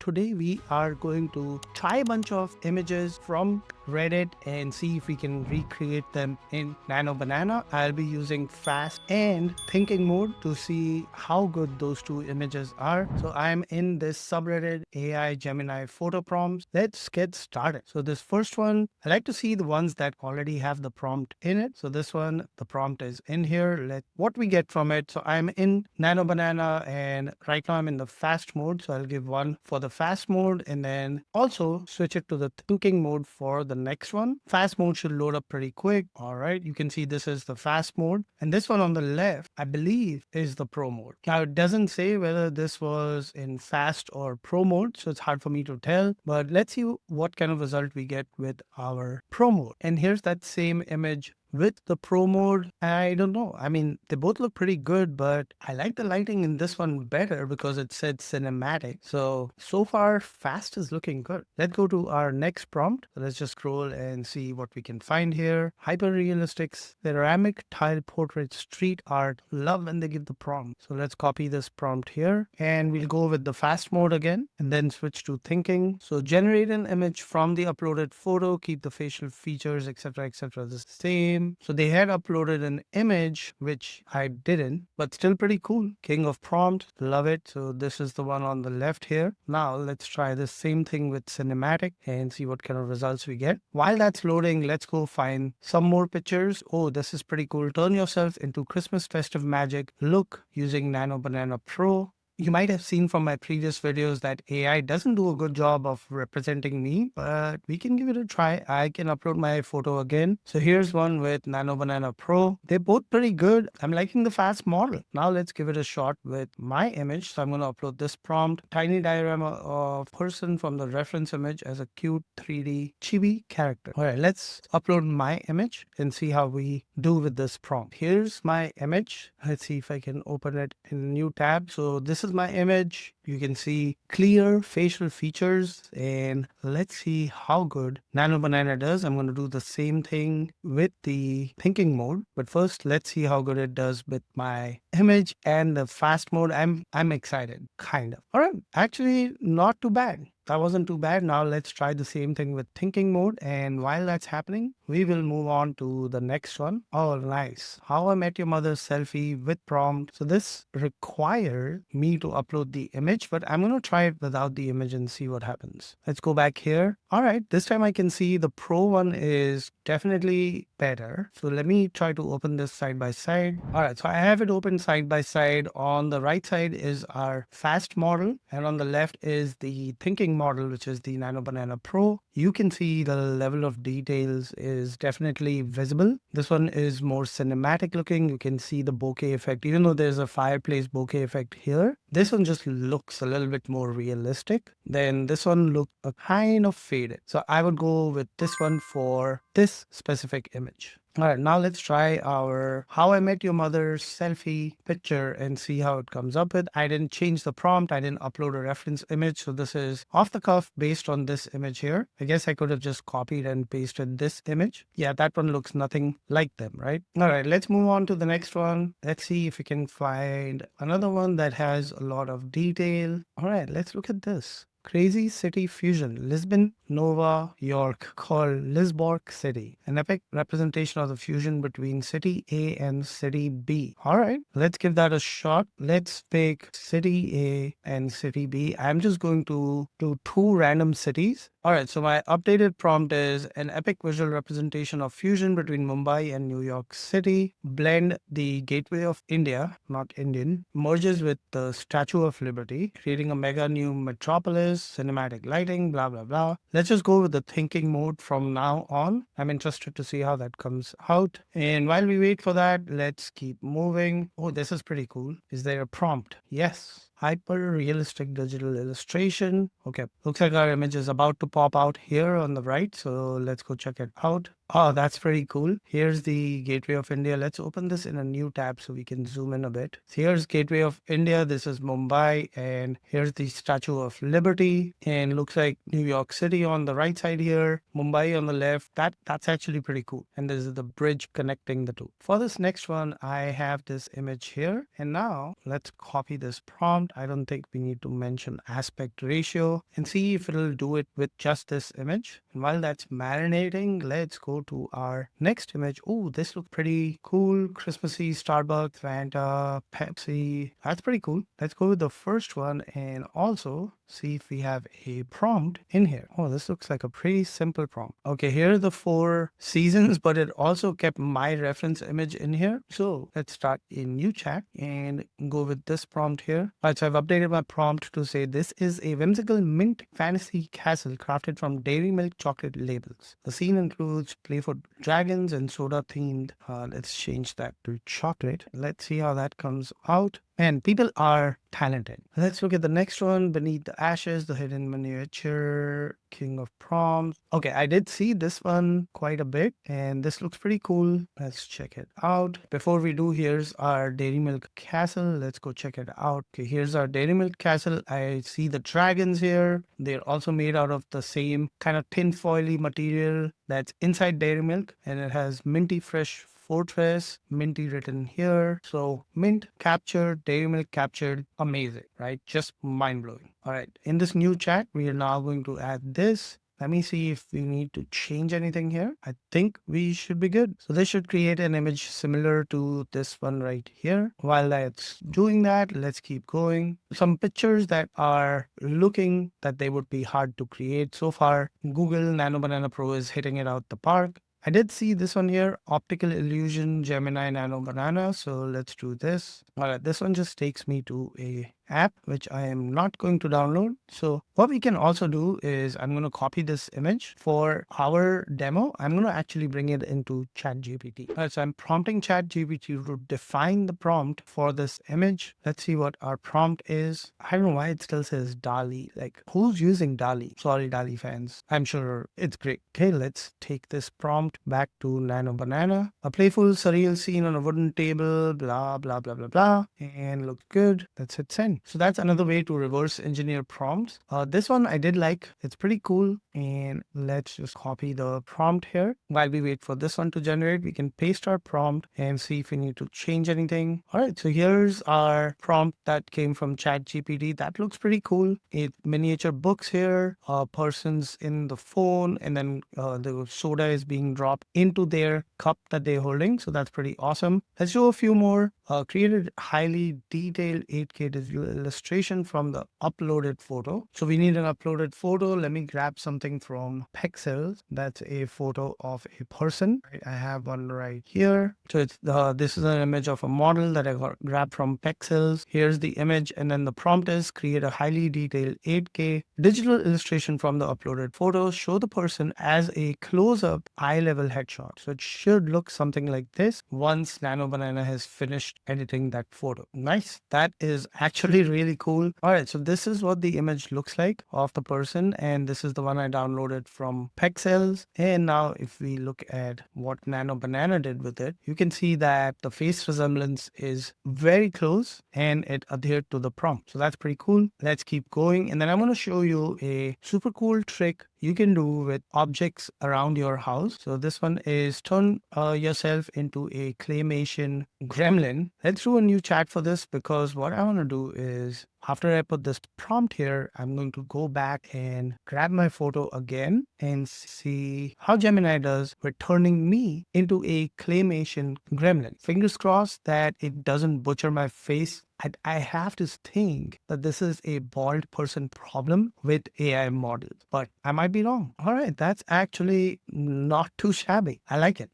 today we are going to try a bunch of images from Reddit and see if we can recreate them in Nano Banana. I'll be using fast and thinking mode to see how good those two images are. So I'm in this subreddit AI Gemini Photo Prompts. Let's get started. So this first one, I like to see the ones that already have the prompt in it. So this one, the prompt is in here. What we get from it. So I'm in Nano Banana and right now I'm in the fast mode. So I'll give one for the fast mode and then also switch it to the thinking mode for the next one. Fast mode should load up pretty quick. All right, you can see this is the fast mode, and this one on the left I believe is the pro mode. Now it doesn't say whether this was in fast or pro mode, so it's hard for me to tell, but let's see what kind of result we get with our pro mode. And here's that same image with the pro mode. I don't know, I mean, they both look pretty good, but I like the lighting in this one better because it said cinematic. So far fast is looking good. Let's go to our next prompt. So let's just scroll and see what we can find here. Hyper realistic ceramic tile portrait street art. Love when they give the prompt. So let's copy this prompt here and we'll go with the fast mode again and then switch to thinking. So generate an image from the uploaded photo, keep the facial features, etc the same. So they had uploaded an image, which I didn't, but still pretty cool. King of prompt, love it. So this is the one on the left here. Now let's try the same thing with cinematic and see what kind of results we get. While that's loading, let's go find some more pictures. Oh, this is pretty cool. Turn yourself into Christmas festive magic. Look using Nano Banana Pro. You might have seen from my previous videos that AI doesn't do a good job of representing me, but we can give it a try. I can upload my photo again. So here's one with Nano Banana Pro. They're both pretty good. I'm liking the fast model. Now let's give it a shot with my image. So I'm going to upload this prompt. Tiny diorama of person from the reference image as a cute 3D chibi character. All right, let's upload my image and see how we do with this prompt. Here's my image. Let's see if I can open it in a new tab. So this is my image. You can see clear facial features and let's see how good Nano Banana does. I'm going to do the same thing with the thinking mode, but first let's see how good it does with my image and the fast mode. I'm excited, kind of. All right, actually not too bad. That wasn't too bad. Now let's try the same thing with thinking mode. And while that's happening, we will move on to the next one. Oh, nice. How I Met Your Mother's selfie with prompt. So this requires me to upload the image, but I'm going to try it without the image and see what happens. Let's go back here. All right, this time I can see the pro one is definitely better. So let me try to open this side by side. All right, so I have it open side by side. On the right side is our fast model and on the left is the thinking model, which is the Nano Banana Pro. You can see the level of details is definitely visible. This one is more cinematic looking. You can see the bokeh effect. Even though there's a fireplace bokeh effect here, this one just looks a little bit more realistic. Then this one looked a kind of faded. So I would go with this one for this specific image. All right, now let's try our How I Met Your Mother's selfie picture and see how it comes up with. I didn't change the prompt. I didn't upload a reference image. So this is off the cuff based on this image here. I guess I could have just copied and pasted this image. Yeah, that one looks nothing like them, right? All right, let's move on to the next one. Let's see if we can find another one that has a lot of detail. All right, let's look at this. Crazy City Fusion, Lisbon, Nova York, called Lisborg City. An epic representation of the fusion between City A and City B. All right, let's give that a shot. Let's pick City A and City B. I'm just going to do two random cities. All right, so my updated prompt is an epic visual representation of fusion between Mumbai and New York City. Blend the Gateway of India, not Indian, merges with the Statue of Liberty, creating a mega new metropolis, cinematic lighting, blah, blah, blah. Let's just go with the thinking mode from now on. I'm interested to see how that comes out. And while we wait for that, let's keep moving. Oh, this is pretty cool. Is there a prompt? Yes. Hyper realistic digital illustration. Okay, looks like our image is about to pop out here on the right. So let's go check it out. Oh, that's pretty cool. Here's the Gateway of India. Let's open this in a new tab so we can zoom in a bit. So here's Gateway of India. This is Mumbai. And here's the Statue of Liberty. And looks like New York City on the right side here. Mumbai on the left. That's actually pretty cool. And this is the bridge connecting the two. For this next one, I have this image here. And now let's copy this prompt prompt. I don't think we need to mention aspect ratio, and see if it'll do it with just this image. And while that's marinating, let's go to our next image. Oh, this looks pretty cool. Christmassy, Starbucks, Fanta, Pepsi. That's pretty cool. Let's go with the first one and also see if we have a prompt in here. Oh, this looks like a pretty simple prompt. Okay, here are the 4 seasons, but it also kept my reference image in here. So let's start a new chat and go with this prompt here. All right, so I've updated my prompt to say this is a whimsical mint fantasy castle crafted from dairy milk chocolate labels. The scene includes playful dragons and soda themed. Let's change that to chocolate. Let's see how that comes out. And people are talented. Let's look at the next one. Beneath the ashes, the hidden miniature, king of prompts. Okay, I did see this one quite a bit, and this looks pretty cool. Let's check it out. Before we do, here's our dairy milk castle. Let's go check it out. Okay, here's our dairy milk castle. I see the dragons here. They're also made out of the same kind of tin foily material that's inside dairy milk, and it has minty fresh fortress, minty written here. So mint captured, dairy milk captured, amazing, right? Just mind blowing. All right, in this new chat, we are now going to add this. Let me see if we need to change anything here. I think we should be good. So this should create an image similar to this one right here. While that's doing that, let's keep going. Some pictures that are looking that they would be hard to create. So far, Google Nano Banana Pro is hitting it out the park. I did see this one here, optical illusion Gemini Nano Banana. So let's do this. All right, this one just takes me to a app which I am not going to download. So what we can also do is I'm going to copy this image for our demo. I'm going to actually bring it into ChatGPT. All right, so I'm prompting ChatGPT to define the prompt for this image. Let's see what our prompt is. I don't know why it still says DALL-E. Like, who's using DALL-E? Sorry, DALL-E fans. I'm sure it's great. Okay, let's take this prompt back to Nano Banana. A playful, surreal scene on a wooden table, blah, blah, blah, blah, blah. And looks good. Let's hit send. So that's another way to reverse engineer prompts. This one I did like. It's pretty cool. And let's just copy the prompt here. While we wait for this one to generate, we can paste our prompt and see if we need to change anything. All right, so here's our prompt that came from ChatGPT. That looks pretty cool. It miniature books here, persons in the phone, and then the soda is being dropped into their cup that they're holding. So that's pretty awesome. Let's do a few more. Created highly detailed 8K digital illustration from the uploaded photo. So we need an uploaded photo. Let me grab something from Pexels. That's a photo of a person. I have one right here. So it's this is an image of a model that I grabbed from Pexels. Here's the image, and then the prompt is create a highly detailed 8K digital illustration from the uploaded photo. Show the person as a close-up eye-level headshot. So it should look something like this once Nano Banana has finished editing that photo. Nice. That is actually really cool. All right, so this is what the image looks like of the person, and this is the one I downloaded from Pexels. And now if we look at what Nano Banana did with it, you can see that the face resemblance is very close and it adhered to the prompt. So that's pretty cool. Let's keep going, and then I'm going to show you a super cool trick you can do with objects around your house. So this one is turn yourself into a claymation gremlin. Let's do a new chat for this, because what I want to do is after I put this prompt here, I'm going to go back and grab my photo again and see how Gemini does with turning me into a claymation gremlin. Fingers crossed that it doesn't butcher my face. I have to think that this is a bald person problem with AI models, but I might be wrong. All right, that's actually not too shabby. I like it.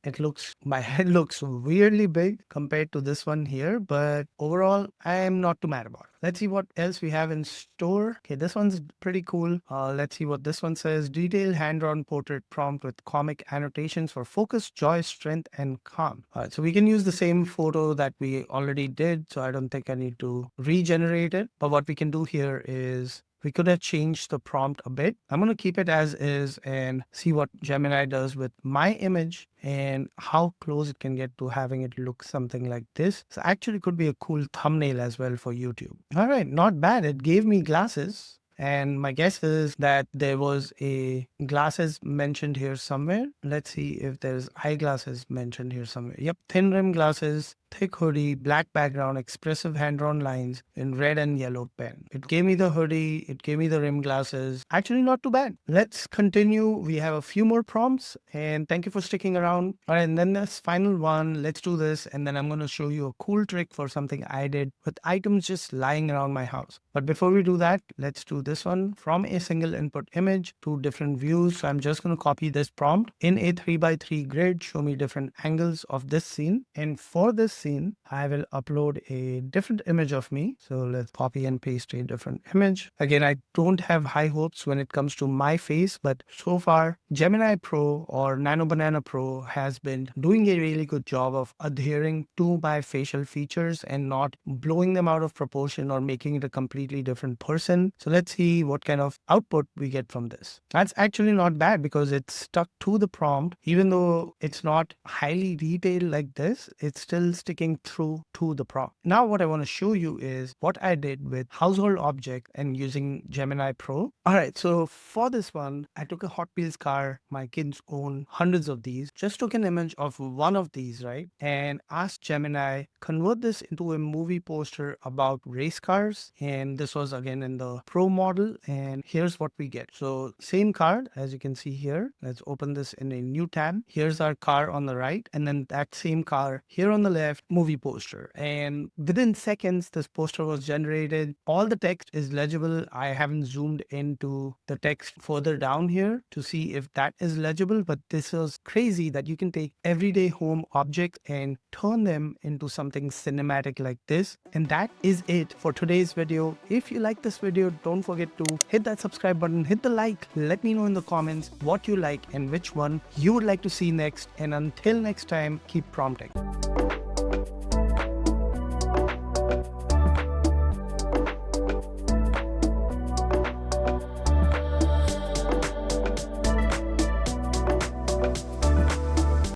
My head looks weirdly big compared to this one here, but overall, I am not too mad about it. Let's see what else we have in store. Okay, this one's pretty cool. Let's see what this one says. Detailed hand-drawn portrait prompt with comic annotations for focus, joy, strength, and calm. All right, so we can use the same photo that we already did, so I don't think I need to regenerate it. But what we can do here is we could have changed the prompt a bit. I'm going to keep it as is and see what Gemini does with my image and how close it can get to having it look something like this. So actually could be a cool thumbnail as well for YouTube. All right, not bad. It gave me glasses. And my guess is that there was a glasses mentioned here somewhere. Let's see if there's eyeglasses mentioned here somewhere. Yep, thin rim glasses, thick hoodie, black background, expressive hand-drawn lines in red and yellow pen. It gave me the hoodie, it gave me the rim glasses. Actually, not too bad. Let's continue. We have a few more prompts, and thank you for sticking around. All right, and then this final one, let's do this, and then I'm going to show you a cool trick for something I did with items just lying around my house. But before we do that, let's do this one. From a single input image to different views. So I'm just going to copy this prompt in a 3x3 grid. Show me different angles of this scene. And for this scene, I will upload a different image of me. So let's copy and paste a different image. Again, I don't have high hopes when it comes to my face, but so far Gemini Pro or Nano Banana Pro has been doing a really good job of adhering to my facial features and not blowing them out of proportion or making it a completely different person. So let's see what kind of output we get from this. That's actually not bad because it's stuck to the prompt. Even though it's not highly detailed like this, it's still sticking true to the prompt. Now what I want to show you is what I did with household object and using Gemini Pro. All right, so for this one, I took a Hot Wheels car. My kids own hundreds of these. Just took an image of one of these, right? And asked Gemini, convert this into a movie poster about race cars. And this was again in the Pro model. And here's what we get. So same card, as you can see here. Let's open this in a new tab. Here's our car on the right. And then that same car here on the left, movie poster. And within seconds, this poster was generated. All the text is legible. I haven't zoomed into the text further down here to see if that is legible, but this is crazy that you can take everyday home objects and turn them into something cinematic like this. And that is it for today's video. If you like this video, don't forget to hit that subscribe button, hit the like, let me know in the comments what you like and which one you would like to see next. And until next time, keep prompting.